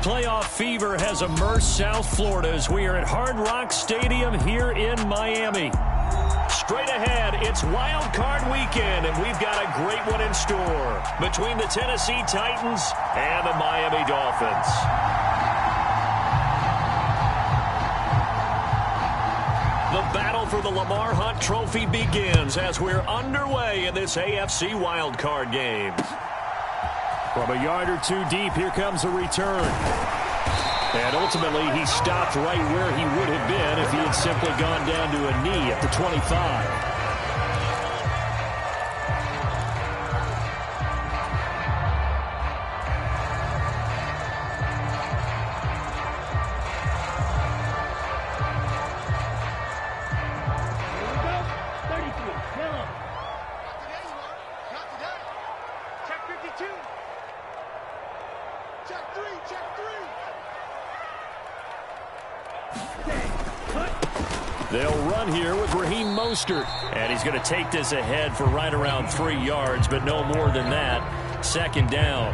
Playoff fever has immersed South Florida as we are at Hard Rock Stadium here in Miami. Straight ahead, it's Wild Card Weekend, and we've got a great one in store between the Tennessee Titans and the Miami Dolphins. The battle for the Lamar Hunt Trophy begins as we're underway in this AFC Wild Card game. From a yard or two deep, here comes a return. And ultimately, he stopped right where he would have been if he had simply gone down to a knee at the 25. They'll run here with Raheem Mostert. And he's going to take this ahead for right around 3 yards, but no more than that. Second down.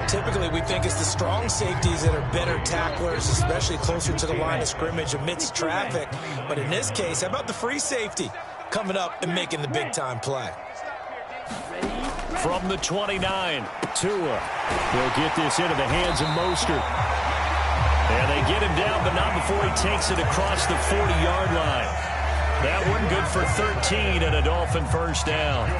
Typically, we think it's the strong safeties that are better tacklers, especially closer to the line of scrimmage amidst traffic. But in this case, how about the free safety coming up and making the big-time play? From the 29, Tua. They'll get this into the hands of Mostert. And they get him down, but not before he takes it across the 40-yard line. That one good for 13 and a Dolphin first down.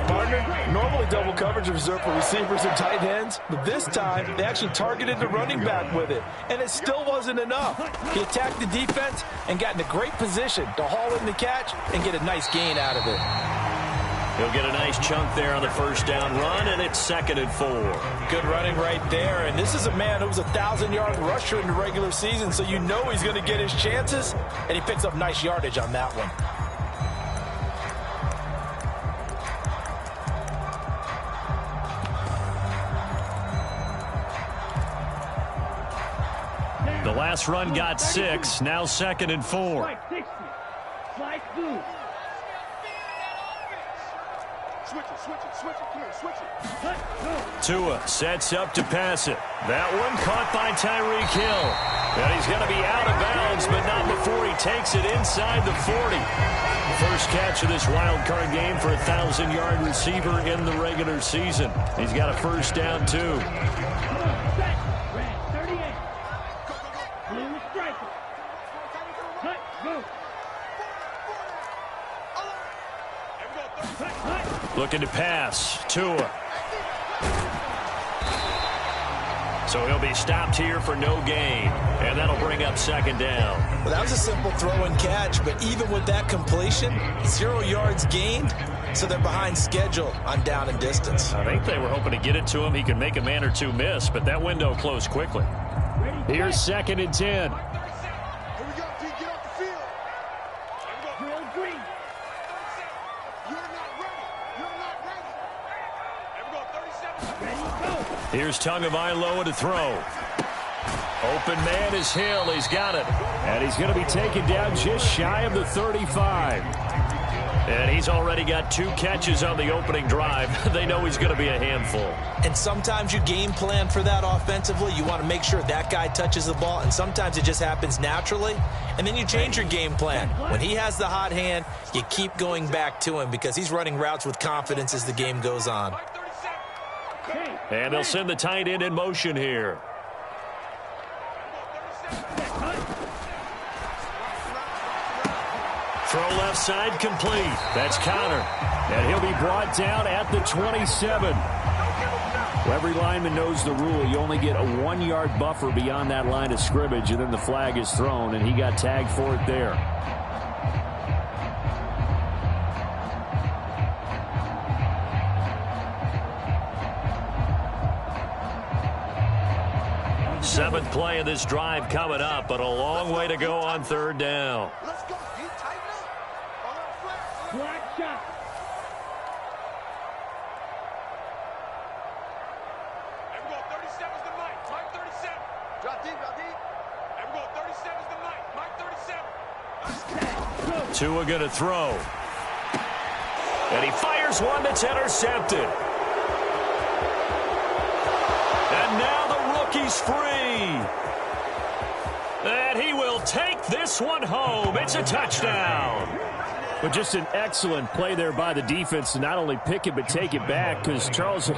Partner, normally double coverage is reserved for receivers and tight ends, but this time they actually targeted the running back with it, and it still wasn't enough. He attacked the defense and got in a great position to haul in the catch and get a nice gain out of it. He'll get a nice chunk there on the first down run, and it's 2nd and 4. Good running right there, and this is a man who was a 1,000-yard rusher in the regular season, so you know he's going to get his chances, and he picks up nice yardage on that one. The last run got 6, now 2nd and 4. Tua sets up to pass it. That one caught by Tyreek Hill. And he's going to be out of bounds, but not before he takes it inside the 40. First catch of this wild card game for a 1,000-yard receiver in the regular season. He's got a first down, too. Looking to pass. Tua. So he'll be stopped here for no gain. And that'll bring up 2nd down. Well, that was a simple throw and catch, but even with that completion, 0 yards gained, so they're behind schedule on down and distance. I think they were hoping to get it to him. He could make a man or two miss, but that window closed quickly. Here's 2nd and 10. Here's Tagovailoa to throw. Open man is Hill. He's got it. And he's going to be taken down just shy of the 35. And he's already got 2 catches on the opening drive. They know he's going to be a handful. And sometimes you game plan for that offensively. You want to make sure that guy touches the ball, and sometimes it just happens naturally. And then you change your game plan. When he has the hot hand, you keep going back to him because he's running routes with confidence as the game goes on. And they'll send the tight end in motion here. Throw left side complete. That's Connor. And he'll be brought down at the 27. Every lineman knows the rule. You only get a 1-yard buffer beyond that line of scrimmage, and then the flag is thrown, and he got tagged for it there. Seventh play of this drive coming up, but a long way to go on 3rd down. Let's go. You tighten up. Black shot. Everyone, 37's the Mike. Mike 37. Drop deep, drop deep. Everyone, 37's the Mike. Mike 37. Tua going to throw. And he fires one that's intercepted. And now the look, he's free. And he will take this one home. It's a touchdown. But just an excellent play there by the defense to not only pick it but take it back, because Charles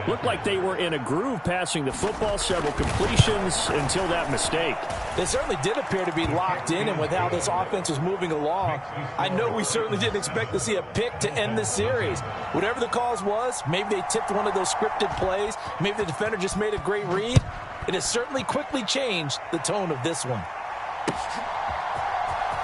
looked like they were in a groove passing the football, several completions until that mistake. They certainly did appear to be locked in, and with how this offense was moving along, I know we certainly didn't expect to see a pick to end the series. Whatever the cause was, maybe they tipped one of those scripted plays, maybe the defender just made a great read. It has certainly quickly changed the tone of this one.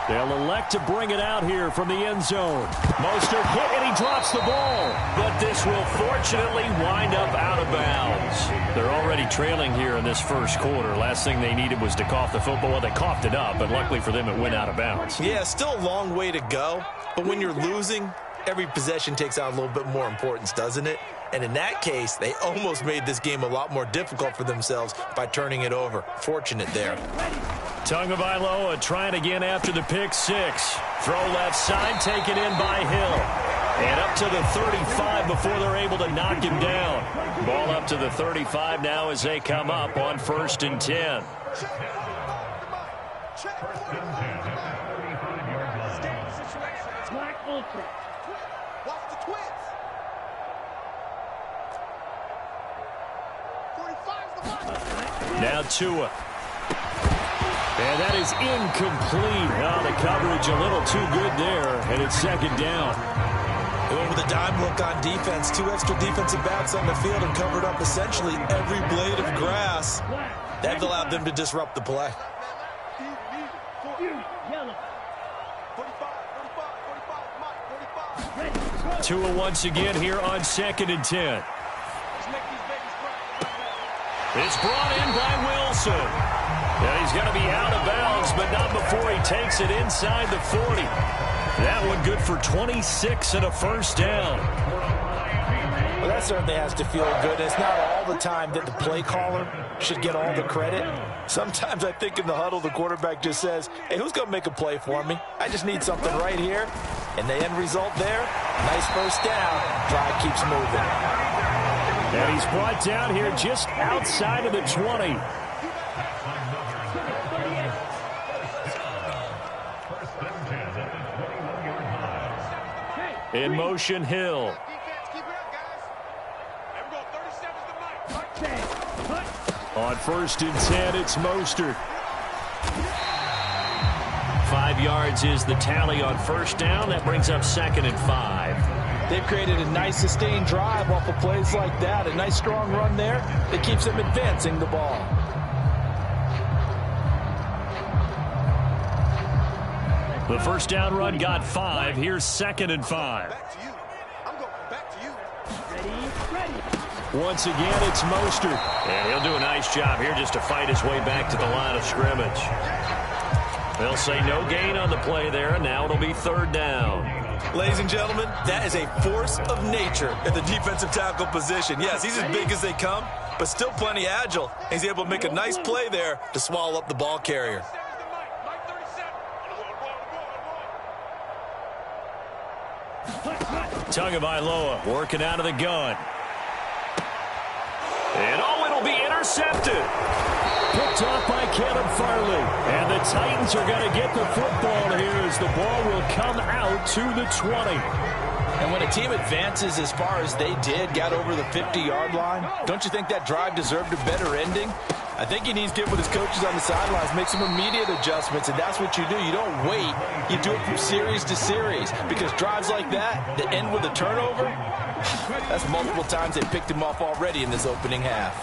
They'll elect to bring it out here from the end zone. Mostert hit, and he drops the ball. But this will fortunately wind up out of bounds. They're already trailing here in this first quarter. Last thing they needed was to cough the football. Well, they coughed it up, but luckily for them, it went out of bounds. Yeah, still a long way to go. But when you're losing, every possession takes on a little bit more importance, doesn't it? And in that case, they almost made this game a lot more difficult for themselves by turning it over. Fortunate there. Tagovailoa trying again after the pick six. Throw left side, taken in by Hill. And up to the 35 before they're able to knock him down. Ball up to the 35 now as they come up on 1st and 10. Watch the twins. 45's the mark. Now Tua. And that is incomplete. Oh, the coverage a little too good there, and it's 2nd down. They went with a dime look on defense. 2 extra defensive backs on the field and covered up essentially every blade of grass. That allowed them to disrupt the play. Tua once again here on 2nd and 10. It's brought in by Wilson. And he's going to be out of bounds, but not before he takes it inside the 40. That one good for 26 and a 1st down. Well, that certainly has to feel good. It's not all the time that the play caller should get all the credit. Sometimes I think in the huddle, the quarterback just says, hey, who's going to make a play for me? I just need something right here. And the end result there, nice 1st down. Drive keeps moving. And he's brought down here just outside of the 20. In motion, Hill. On 1st and 10, it's Mostert. 5 yards is the tally on 1st down. That brings up 2nd and 5. They've created a nice sustained drive off of plays like that. A nice strong run there that keeps them advancing the ball. The 1st down run got 5. Here's 2nd and 5. Back to you. I'm going back to you. Ready. Once again, it's Mostert. And he'll do a nice job here just to fight his way back to the line of scrimmage. They'll say no gain on the play there, and now it'll be 3rd down. Ladies and gentlemen, that is a force of nature at the defensive tackle position. Yes, he's as big as they come, but still plenty agile. He's able to make a nice play there to swallow up the ball carrier. Tagovailoa working out of the gun. And it'll be intercepted. Picked off by Caleb Farley. And the Titans are going to get the football here as the ball will come out to the 20. And when a team advances as far as they did, got over the 50-yard line, don't you think that drive deserved a better ending? I think he needs to get with his coaches on the sidelines, make some immediate adjustments, and that's what you do. You don't wait. You do it from series to series, because drives like that end with a turnover, that's multiple times they picked him off already in this opening half.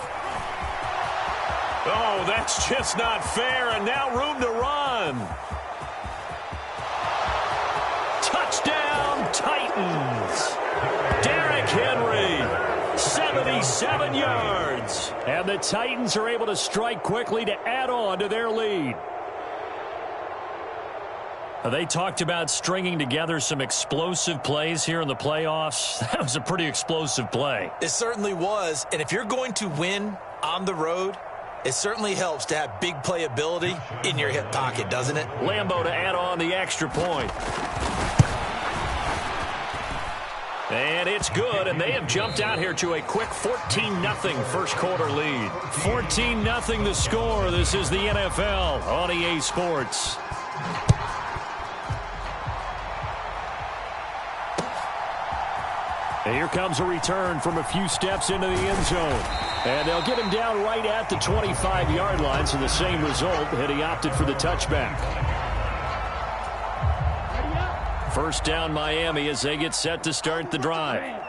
Oh, that's just not fair, and now room to run. Touchdown, Titans. Derrick Henry, 77 yards. And the Titans are able to strike quickly to add on to their lead. They talked about stringing together some explosive plays here in the playoffs. That was a pretty explosive play. It certainly was, and if you're going to win on the road, it certainly helps to have big playability in your hip pocket, doesn't it? Lambo to add on the extra point. And it's good, and they have jumped out here to a quick 14-0 first quarter lead. 14-0 the score. This is the NFL on EA Sports. And here comes a return from a few steps into the end zone. And they'll get him down right at the 25-yard line, so the same result, and he opted for the touchback. First down Miami as they get set to start the drive.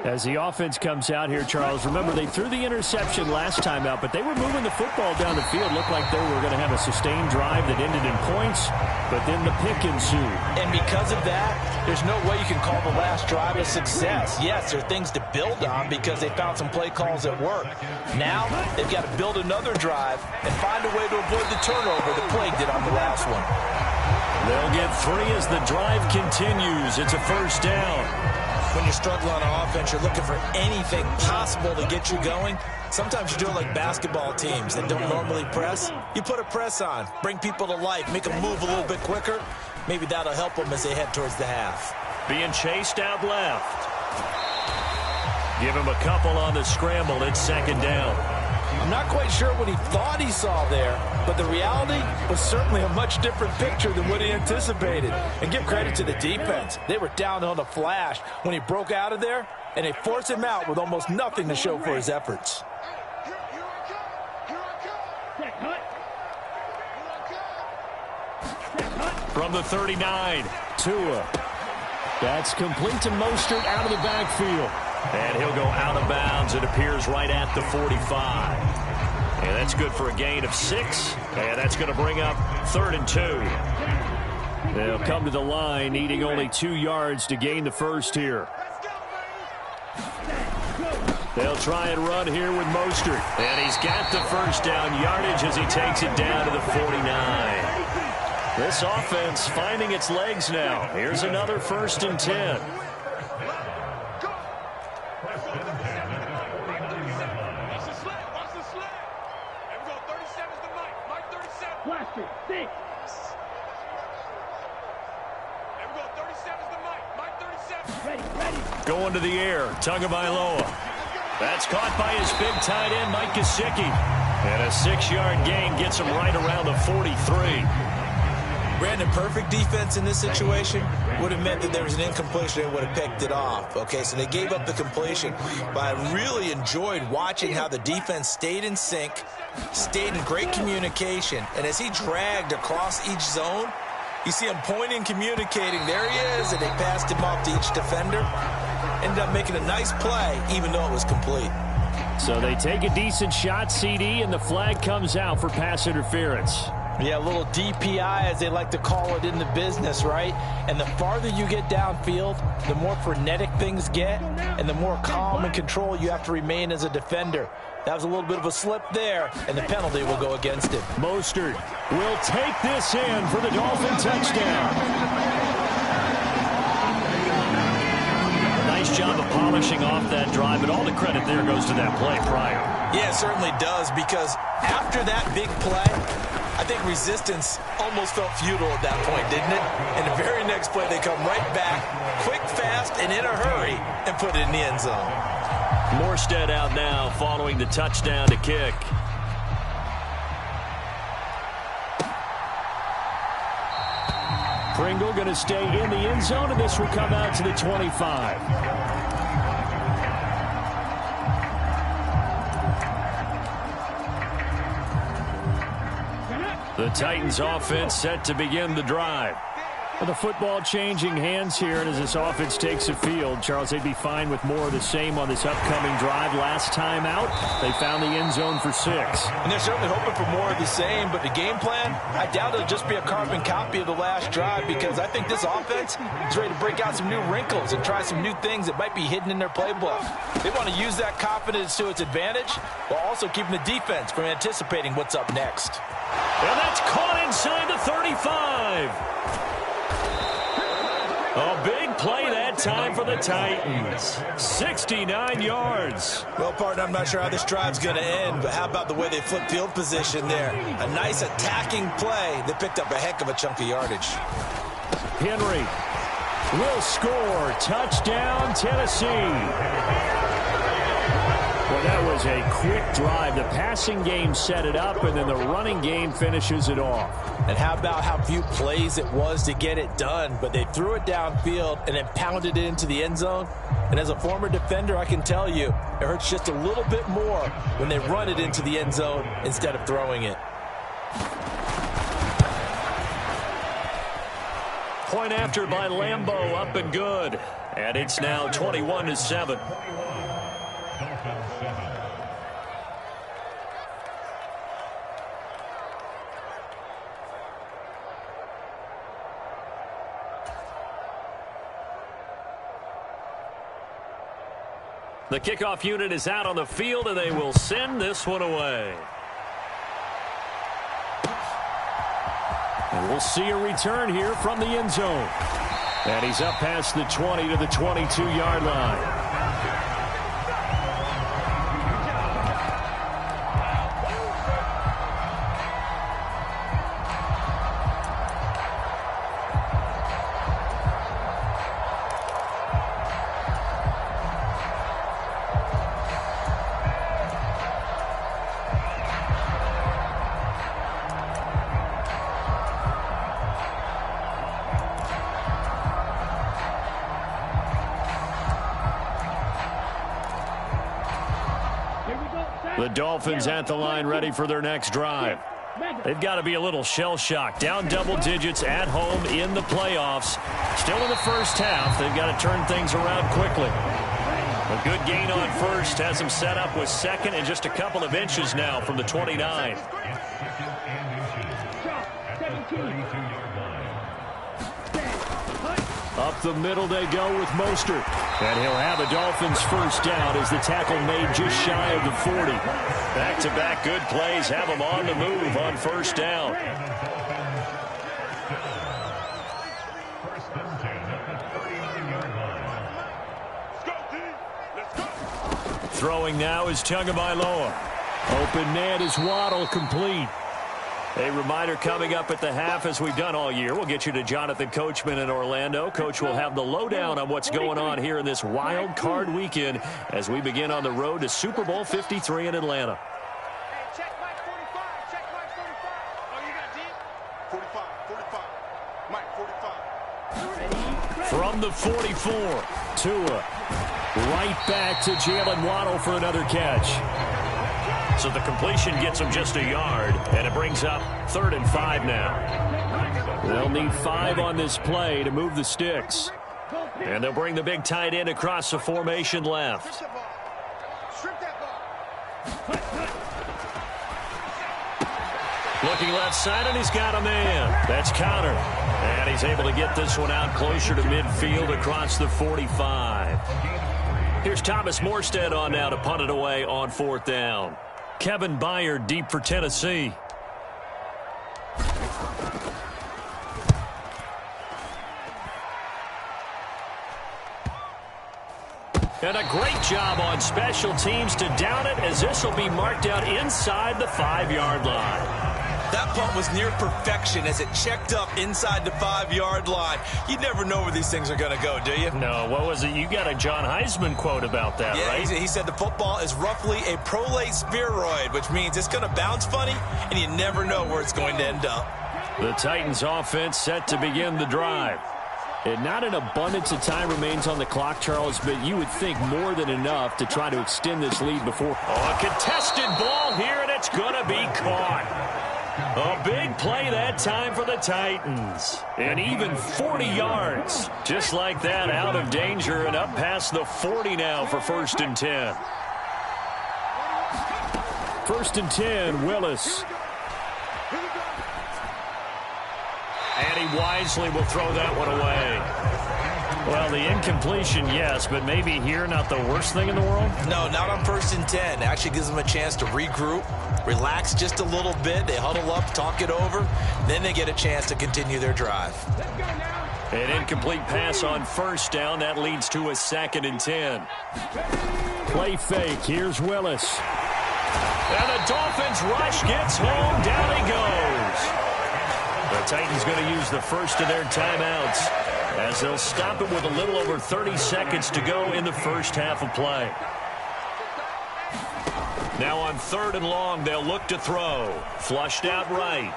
As the offense comes out here, Charles, remember they threw the interception last time out, but they were moving the football down the field. Looked like they were going to have a sustained drive that ended in points, but then the pick ensued. And because of that, there's no way you can call the last drive a success. Yes, there are things to build on because they found some play calls that work. Now they've got to build another drive and find a way to avoid the turnover that plagued it on the last one. They'll get 3 as the drive continues. It's a first down. When you're struggling on offense, you're looking for anything possible to get you going. Sometimes you do it like basketball teams that don't normally press. You put a press on, bring people to life, make them move a little bit quicker. Maybe that'll help them as they head towards the half. Being chased out left. Give him a couple on the scramble. It's second down. I'm not quite sure what he thought he saw there, but the reality was certainly a much different picture than what he anticipated. And give credit to the defense. They were down on the flash when he broke out of there, and they forced him out with almost nothing to show for his efforts. From the 39, Tua. That's complete to Mostert out of the backfield. and he'll go out of bounds. It appears right at the 45. And that's good for a gain of 6. And that's going to bring up 3rd and 2. They'll come to the line, needing only 2 yards to gain the first here. They'll try and run here with Mostert. And he's got the first down yardage as he takes it down to the 49. This offense finding its legs now. Here's another 1st and 10. Going to the air, Tagovailoa. That's caught by his big tight end, Mike Gesicki. And a 6-yard gain gets him right around the 43. Brandon, perfect defense in this situation would have meant that there was an incompletion and would have picked it off. Okay, so they gave up the completion, but I really enjoyed watching how the defense stayed in sync, stayed in great communication, and as he dragged across each zone, you see him pointing, communicating. There he is, and they passed him off to each defender. Ended up making a nice play, even though it was complete. So they take a decent shot, CD, and the flag comes out for pass interference. Yeah, a little DPI, as they like to call it in the business, right? And the farther you get downfield, the more frenetic things get, and the more calm and control you have to remain as a defender. That was a little bit of a slip there, and the penalty will go against him. Mostert will take this in for the Dolphin touchdown. Nice job of polishing off that drive, but all the credit there goes to that play prior. Yeah, it certainly does, because after that big play, I think resistance almost felt futile at that point, didn't it? And the very next play, they come right back, quick, fast, and in a hurry, and put it in the end zone. Morstead out now following the touchdown to kick. Pringle going to stay in the end zone, and this will come out to the 25. The Titans offense set to begin the drive. The football changing hands here, and as this offense takes the field, Charles, they'd be fine with more of the same on this upcoming drive. Last time out, they found the end zone for 6. And they're certainly hoping for more of the same, but the game plan, I doubt it'll just be a carbon copy of the last drive, because I think this offense is ready to break out some new wrinkles and try some new things that might be hidden in their playbook. They want to use that confidence to its advantage, while also keeping the defense from anticipating what's up next. And that's caught inside the 35. A big play that time for the Titans. 69 yards. Well, partner, I'm not sure how this drive's going to end, but how about the way they flipped field position there? A nice attacking play that picked up a heck of a chunk of yardage. Henry will score. Touchdown, Tennessee. Well, that was a quick drive. The passing game set it up, and then the running game finishes it off. And how about how few plays it was to get it done, but they threw it downfield and then pounded it into the end zone. And as a former defender, I can tell you, it hurts just a little bit more when they run it into the end zone instead of throwing it. Point after by Lambeau, up and good. And it's now 21-7. The kickoff unit is out on the field, and they will send this one away. And we'll see a return here from the end zone. And he's up past the 20 to the 22-yard line. The Dolphins at the line ready for their next drive. They've got to be a little shell-shocked. Down double digits at home in the playoffs. Still in the first half. They've got to turn things around quickly. A good gain on first has them set up with second and just a couple of inches now from the 29. Up the middle they go with Mostert. And he'll have a Dolphins first down as the tackle made just shy of the 40. Back-to-back good plays have them on the move on first down. Throwing now is Tagovailoa. Open man is Waddle, complete. A reminder coming up at the half, as we've done all year. We'll get you to Jonathan Coachman in Orlando. Coach will have the lowdown on what's going on here in this wild card weekend as we begin on the road to Super Bowl 53 in Atlanta. Hey, check Mike 45. Check Mike 45. Oh, you got deep? 45. Mike 45. From the 44, Tua. Right back to Jalen Waddle for another catch. So the completion gets them just a yard, and it brings up 3rd and 5 now. They'll need 5 on this play to move the sticks. And they'll bring the big tight end across the formation left. Looking left side, and he's got a man. That's Connor. And he's able to get this one out closer to midfield across the 45. Here's Thomas Morstead on now to punt it away on 4th down. Kevin Byard deep for Tennessee. And a great job on special teams to down it, as this will be marked out inside the 5-yard line. That punt was near perfection as it checked up inside the 5-yard line. You never know where these things are going to go, do you? No, what was it? You got a John Heisman quote about that, right? He said the football is roughly a prolate spheroid, which means it's going to bounce funny, and you never know where it's going to end up. The Titans offense set to begin the drive. And not an abundance of time remains on the clock, Charles, but you would think more than enough to try to extend this lead before. Oh, a contested ball here, and it's going to be caught. A big play that time for the Titans. And even 40 yards. Just like that, out of danger and up past the 40 now for 1st and 10. 1st and 10, Willis. And he wisely will throw that one away. Well, the incompletion, yes, but maybe here not the worst thing in the world? No, not on 1st and 10. It actually gives them a chance to regroup, relax just a little bit. They huddle up, talk it over. Then they get a chance to continue their drive. An incomplete pass on 1st down. That leads to a 2nd and 10. Play fake. Here's Willis. And the Dolphins rush gets home. Down he goes. The Titans going to use the first of their timeouts. as they'll stop it with a little over 30 seconds to go in the first half of play. Now on 3rd and long, they'll look to throw. Flushed out right.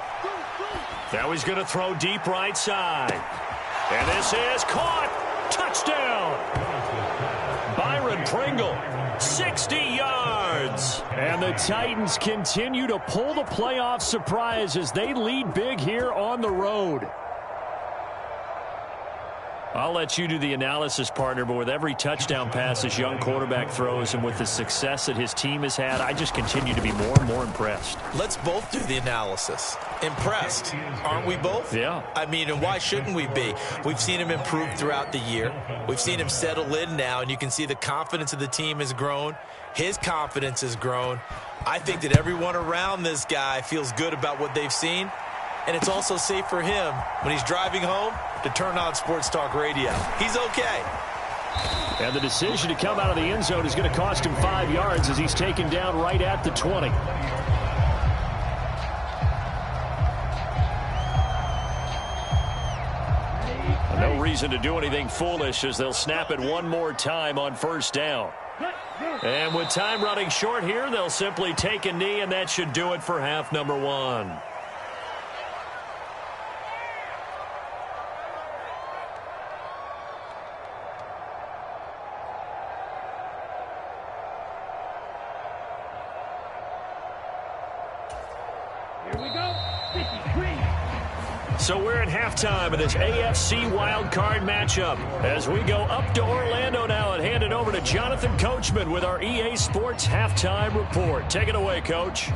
Now he's going to throw deep right side. And this is caught. Touchdown. Byron Pringle, 60 yards. And the Titans continue to pull the playoff surprise as they lead big here on the road. I'll let you do the analysis, partner, but with every touchdown pass this young quarterback throws and with the success that his team has had, I just continue to be more and more impressed. Let's both do the analysis. Impressed, aren't we both? Yeah. I mean, and why shouldn't we be? We've seen him improve throughout the year. We've seen him settle in now, and you can see the confidence of the team has grown. His confidence has grown. I think that everyone around this guy feels good about what they've seen, and it's also safe for him when he's driving home to turn on Sports Talk Radio. He's okay. And the decision to come out of the end zone is going to cost him 5 yards as he's taken down right at the 20. No reason to do anything foolish as they'll snap it one more time on 1st down. And with time running short here, they'll simply take a knee, and that should do it for half number 1. So we're at halftime of this AFC wildcard matchup as we go up to Orlando now and hand it over to Jonathan Coachman with our EA Sports Halftime Report. Take it away, Coach.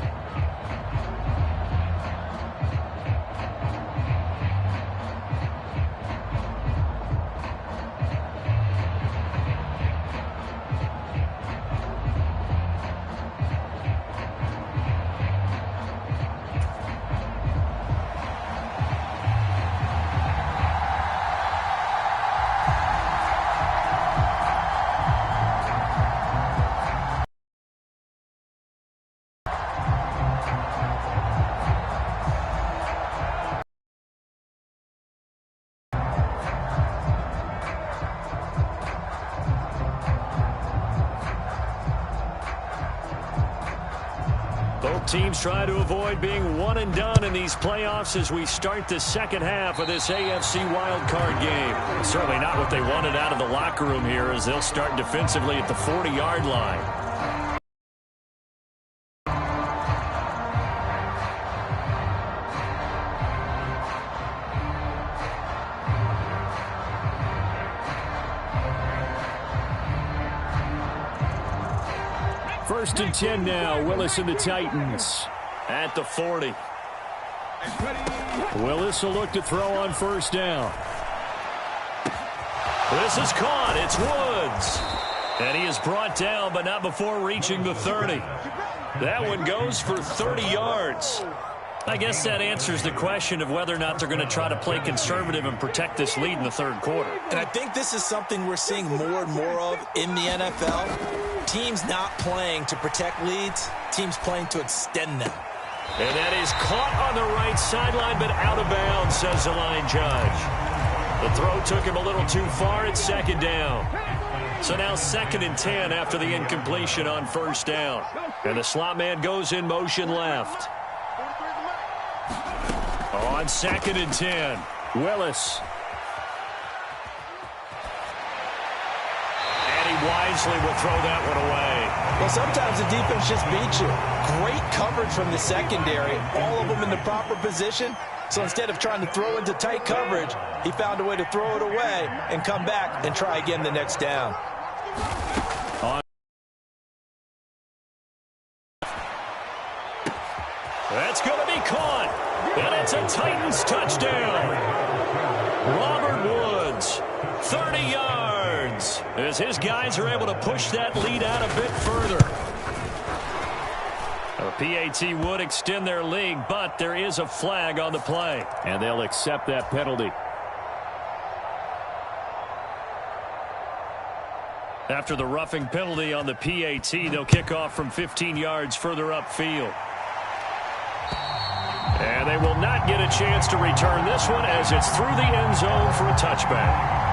Both teams try to avoid being one and done in these playoffs as we start the second half of this AFC wildcard game. Certainly not what they wanted out of the locker room here as they'll start defensively at the 40-yard line. First and 10 now. Willis and the Titans at the 40. Willis will look to throw on 1st down. This is caught. It's Woods. And he is brought down, but not before reaching the 30. That one goes for 30 yards. I guess that answers the question of whether or not they're going to try to play conservative and protect this lead in the 3rd quarter. And I think this is something we're seeing more and more of in the NFL. Teams not playing to protect leads, teams playing to extend them. And that is caught on the right sideline, but out of bounds, says the line judge. The throw took him a little too far at 2nd down. So now 2nd and 10 after the incompletion on 1st down. And the slot man goes in motion left. On 2nd and 10, Willis. Wisely will throw that one away. Well, sometimes the defense just beats you. Great coverage from the secondary, all of them in the proper position. So instead of trying to throw into tight coverage, he found a way to throw it away and come back and try again the next down. That's going to be caught. And it's a Titans touchdown. Robert Woods, 30 yards, as his guys are able to push that lead out a bit further. A PAT would extend their lead, but there is a flag on the play. And they'll accept that penalty. After the roughing penalty on the PAT, they'll kick off from 15 yards further upfield. And they will not get a chance to return this one as it's through the end zone for a touchback.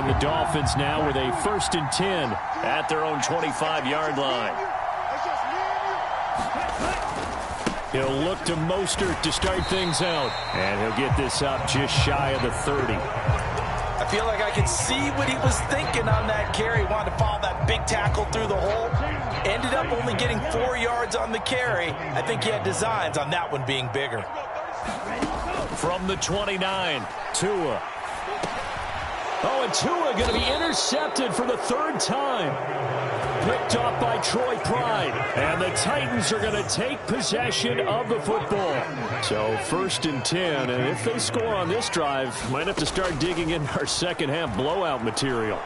And the Dolphins now with a 1st and 10 at their own 25-yard line. He'll look to Mostert to start things out. And he'll get this up just shy of the 30. I feel like I can see what he was thinking on that carry. Wanted to follow that big tackle through the hole. Ended up only getting 4 yards on the carry. I think he had designs on that one being bigger. From the 29, Tua. Oh, and Tua going to be intercepted for the 3rd time. Picked off by Troy Pride. And the Titans are going to take possession of the football. So 1st and 10, and if they score on this drive, might have to start digging in our second half blowout material.